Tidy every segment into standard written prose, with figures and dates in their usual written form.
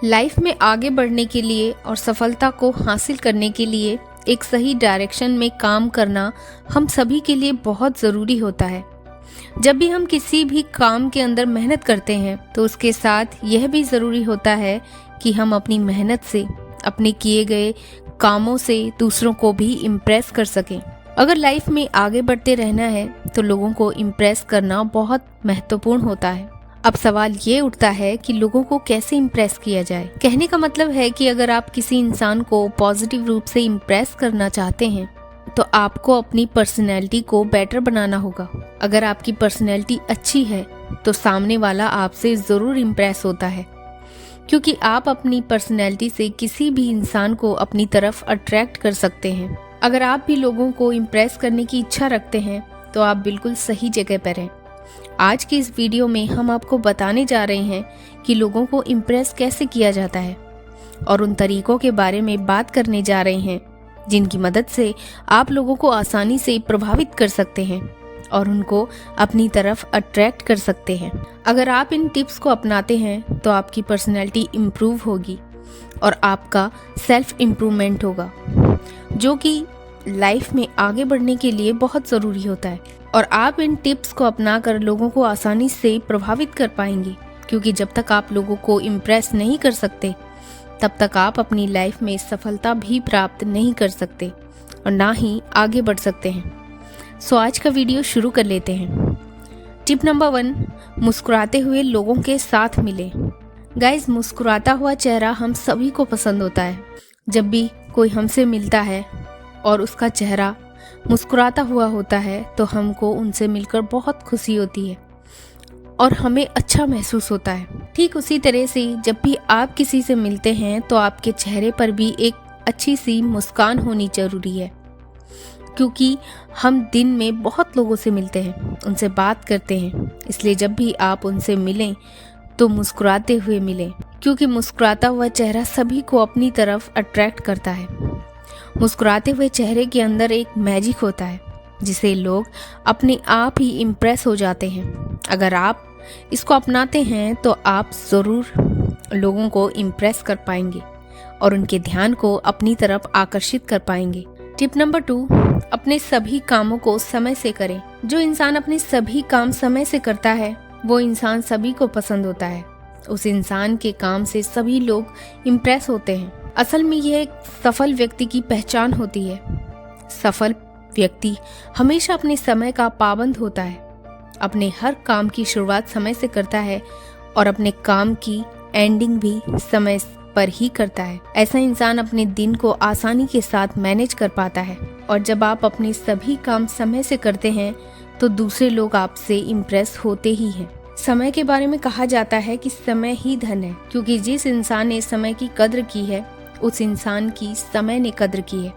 Life में आगे बढ़ने के लिए और सफलता को हासिल करने के लिए एक सही डायरेक्शन में काम करना हम सभी के लिए बहुत ज़रूरी होता है। जब भी हम किसी भी काम के अंदर मेहनत करते हैं तो उसके साथ यह भी ज़रूरी होता है कि हम अपनी मेहनत से, अपने किए गए कामों से दूसरों को भी इम्प्रेस कर सकें। अगर लाइफ में आगे बढ़ते रहना है तो लोगों को इम्प्रेस करना बहुत महत्वपूर्ण होता है। अब सवाल ये उठता है कि लोगों को कैसे इम्प्रेस किया जाए। कहने का मतलब है कि अगर आप किसी इंसान को पॉजिटिव रूप से इम्प्रेस करना चाहते हैं तो आपको अपनी पर्सनैलिटी को बेटर बनाना होगा। अगर आपकी पर्सनैलिटी अच्छी है तो सामने वाला आपसे ज़रूर इम्प्रेस होता है, क्योंकि आप अपनी पर्सनैलिटी से किसी भी इंसान को अपनी तरफ अट्रैक्ट कर सकते हैं। अगर आप भी लोगों को इम्प्रेस करने की इच्छा रखते हैं तो आप बिल्कुल सही जगह पर हैं। आज की इस वीडियो में हम आपको बताने जा रहे हैं कि लोगों को इम्प्रेस कैसे किया जाता है और उन तरीकों के बारे में बात करने जा रहे हैं जिनकी मदद से आप लोगों को आसानी से प्रभावित कर सकते हैं और उनको अपनी तरफ अट्रैक्ट कर सकते हैं। अगर आप इन टिप्स को अपनाते हैं तो आपकी पर्सनैलिटी इम्प्रूव होगी और आपका सेल्फ इम्प्रूवमेंट होगा, जो कि लाइफ में आगे बढ़ने के लिए बहुत ज़रूरी होता है। और आप इन टिप्स को अपनाकर लोगों को आसानी से प्रभावित कर पाएंगे, क्योंकि जब तक आप लोगों को इम्प्रेस नहीं कर सकते तब तक आप अपनी लाइफ में सफलता भी प्राप्त नहीं कर सकते और ना ही आगे बढ़ सकते हैं। सो आज का वीडियो शुरू कर लेते हैं। टिप नंबर 1, मुस्कुराते हुए लोगों के साथ मिले। गाइस, मुस्कुराता हुआ चेहरा हम सभी को पसंद होता है। जब भी कोई हमसे मिलता है और उसका चेहरा मुस्कुराता हुआ होता है तो हमको उनसे मिलकर बहुत खुशी होती है और हमें अच्छा महसूस होता है। ठीक उसी तरह से जब भी आप किसी से मिलते हैं तो आपके चेहरे पर भी एक अच्छी सी मुस्कान होनी जरूरी है, क्योंकि हम दिन में बहुत लोगों से मिलते हैं, उनसे बात करते हैं। इसलिए जब भी आप उनसे मिलें तो मुस्कुराते हुए मिलें, क्योंकि मुस्कुराता हुआ चेहरा सभी को अपनी तरफ अट्रैक्ट करता है। मुस्कुराते हुए चेहरे के अंदर एक मैजिक होता है जिसे लोग अपने आप ही इम्प्रेस हो जाते हैं। अगर आप इसको अपनाते हैं तो आप ज़रूर लोगों को इम्प्रेस कर पाएंगे और उनके ध्यान को अपनी तरफ आकर्षित कर पाएंगे। टिप नंबर 2, अपने सभी कामों को समय से करें। जो इंसान अपने सभी काम समय से करता है वो इंसान सभी को पसंद होता है। उस इंसान के काम से सभी लोग इम्प्रेस होते हैं। असल में यह एक सफल व्यक्ति की पहचान होती है। सफल व्यक्ति हमेशा अपने समय का पाबंद होता है, अपने हर काम की शुरुआत समय से करता है और अपने काम की एंडिंग भी समय पर ही करता है। ऐसा इंसान अपने दिन को आसानी के साथ मैनेज कर पाता है। और जब आप अपने सभी काम समय से करते हैं तो दूसरे लोग आपसे इम्प्रेस होते ही हैं। समय के बारे में कहा जाता है कि समय ही धन है, क्योंकि जिस इंसान ने समय की कद्र की है उस इंसान की समय ने कद्र की है।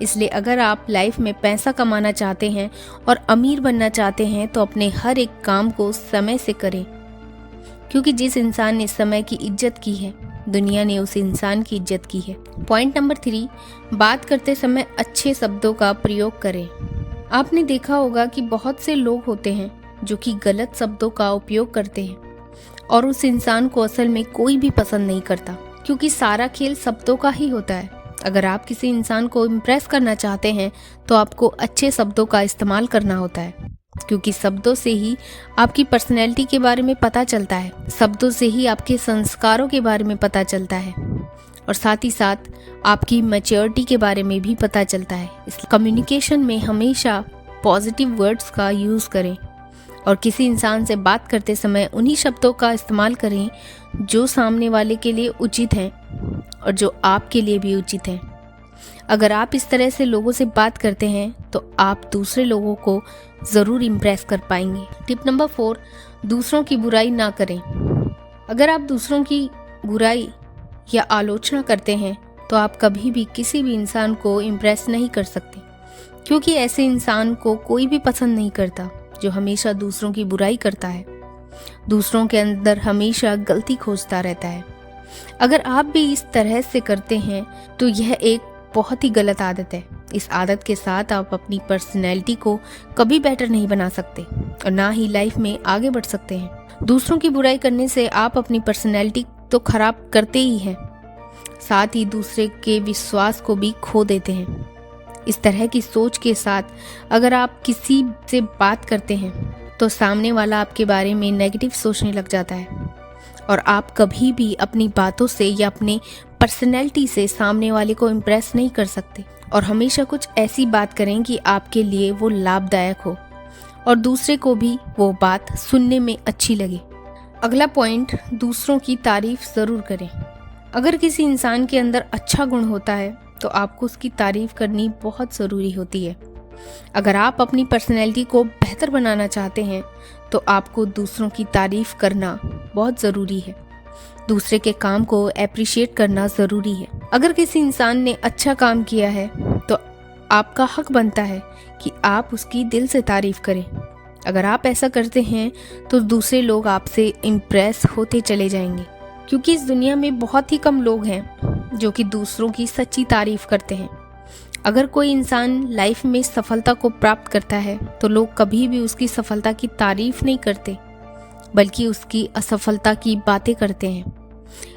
इसलिए अगर आप लाइफ में पैसा कमाना चाहते हैं और अमीर बनना चाहते हैं तो अपने हर एक काम को समय से करें, क्योंकि जिस इंसान ने समय की इज्जत की है दुनिया ने उस इंसान की इज्जत की है। पॉइंट नंबर 3, बात करते समय अच्छे शब्दों का प्रयोग करें। आपने देखा होगा कि बहुत से लोग होते हैं जो कि गलत शब्दों का उपयोग करते हैं और उस इंसान को असल में कोई भी पसंद नहीं करता, क्योंकि सारा खेल शब्दों का ही होता है। अगर आप किसी इंसान को इम्प्रेस करना चाहते हैं तो आपको अच्छे शब्दों का इस्तेमाल करना होता है, क्योंकि शब्दों से ही आपकी पर्सनैलिटी के बारे में पता चलता है, शब्दों से ही आपके संस्कारों के बारे में पता चलता है और साथ ही साथ आपकी मैच्योरिटी के बारे में भी पता चलता है। इसलिए कम्युनिकेशन में हमेशा पॉजिटिव वर्ड्स का यूज़ करें और किसी इंसान से बात करते समय उन्हीं शब्दों का इस्तेमाल करें जो सामने वाले के लिए उचित हैं और जो आपके लिए भी उचित हैं। अगर आप इस तरह से लोगों से बात करते हैं तो आप दूसरे लोगों को ज़रूर इम्प्रेस कर पाएंगे। टिप नंबर 4, दूसरों की बुराई ना करें। अगर आप दूसरों की बुराई या आलोचना करते हैं तो आप कभी भी किसी भी इंसान को इम्प्रेस नहीं कर सकते, क्योंकि ऐसे इंसान को कोई भी पसंद नहीं करता जो हमेशा दूसरों की बुराई करता है, दूसरों के अंदर हमेशा गलती खोजता रहता है। अगर आप भी इस तरह से करते हैं तो यह एक बहुत ही गलत आदत है। इस आदत के साथ आप अपनी पर्सनैलिटी को कभी बेटर नहीं बना सकते और ना ही लाइफ में आगे बढ़ सकते हैं। दूसरों की बुराई करने से आप अपनी पर्सनैलिटी तो खराब करते ही हैं, साथ ही दूसरे के विश्वास को भी खो देते हैं। इस तरह की सोच के साथ अगर आप किसी से बात करते हैं तो सामने वाला आपके बारे में नेगेटिव सोचने लग जाता है और आप कभी भी अपनी बातों से या अपने पर्सनैलिटी से सामने वाले को इम्प्रेस नहीं कर सकते। और हमेशा कुछ ऐसी बात करें कि आपके लिए वो लाभदायक हो और दूसरे को भी वो बात सुनने में अच्छी लगे। अगला पॉइंट, दूसरों की तारीफ ज़रूर करें। अगर किसी इंसान के अंदर अच्छा गुण होता है तो आपको उसकी तारीफ करनी बहुत ज़रूरी होती है। अगर आप अपनी पर्सनैलिटी को बेहतर बनाना चाहते हैं तो आपको दूसरों की तारीफ करना बहुत ज़रूरी है। दूसरे के काम को एप्रिशिएट करना ज़रूरी है। अगर किसी इंसान ने अच्छा काम किया है तो आपका हक बनता है कि आप उसकी दिल से तारीफ करें। अगर आप ऐसा करते हैं तो दूसरे लोग आपसे इम्प्रेस होते चले जाएंगे, क्योंकि इस दुनिया में बहुत ही कम लोग हैं जो कि दूसरों की सच्ची तारीफ करते हैं। अगर कोई इंसान लाइफ में सफलता को प्राप्त करता है तो लोग कभी भी उसकी सफलता की तारीफ नहीं करते, बल्कि उसकी असफलता की बातें करते हैं।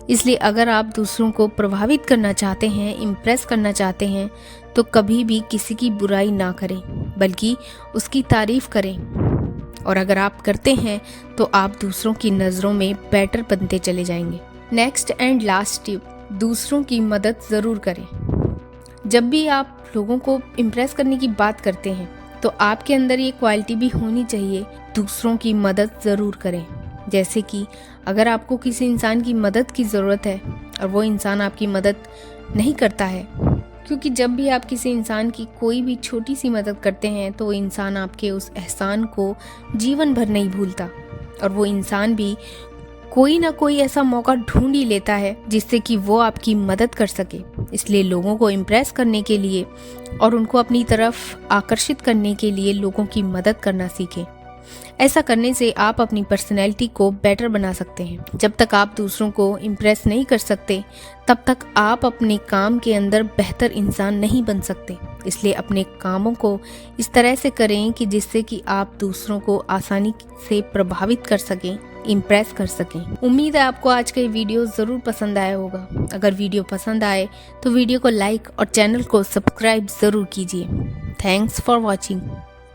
इसलिए अगर आप दूसरों को प्रभावित करना चाहते हैं, इम्प्रेस करना चाहते हैं, तो कभी भी किसी की बुराई ना करें, बल्कि उसकी तारीफ करें। और अगर आप करते हैं तो आप दूसरों की नज़रों में बेटर बनते चले जाएंगे। नेक्स्ट एंड लास्ट टिप, दूसरों की मदद ज़रूर करें। जब भी आप लोगों को इम्प्रेस करने की बात करते हैं तो आपके अंदर ये क्वालिटी भी होनी चाहिए, दूसरों की मदद ज़रूर करें। जैसे कि अगर आपको किसी इंसान की मदद की ज़रूरत है और वो इंसान आपकी मदद नहीं करता है, क्योंकि जब भी आप किसी इंसान की कोई भी छोटी सी मदद करते हैं तो वो इंसान आपके उस एहसान को जीवन भर नहीं भूलता और वो इंसान भी कोई ना कोई ऐसा मौका ढूंढ ही लेता है जिससे कि वो आपकी मदद कर सके। इसलिए लोगों को इम्प्रेस करने के लिए और उनको अपनी तरफ आकर्षित करने के लिए लोगों की मदद करना सीखें। ऐसा करने से आप अपनी पर्सनैलिटी को बेटर बना सकते हैं। जब तक आप दूसरों को इम्प्रेस नहीं कर सकते तब तक आप अपने काम के अंदर बेहतर इंसान नहीं बन सकते। इसलिए अपने कामों को इस तरह से करें कि जिससे कि आप दूसरों को आसानी से प्रभावित कर सकें, इम्प्रेस कर सकें। उम्मीद है आपको आज का ये वीडियो ज़रूर पसंद आया होगा। अगर वीडियो पसंद आए तो वीडियो को लाइक और चैनल को सब्सक्राइब ज़रूर कीजिए। Thanks for watching.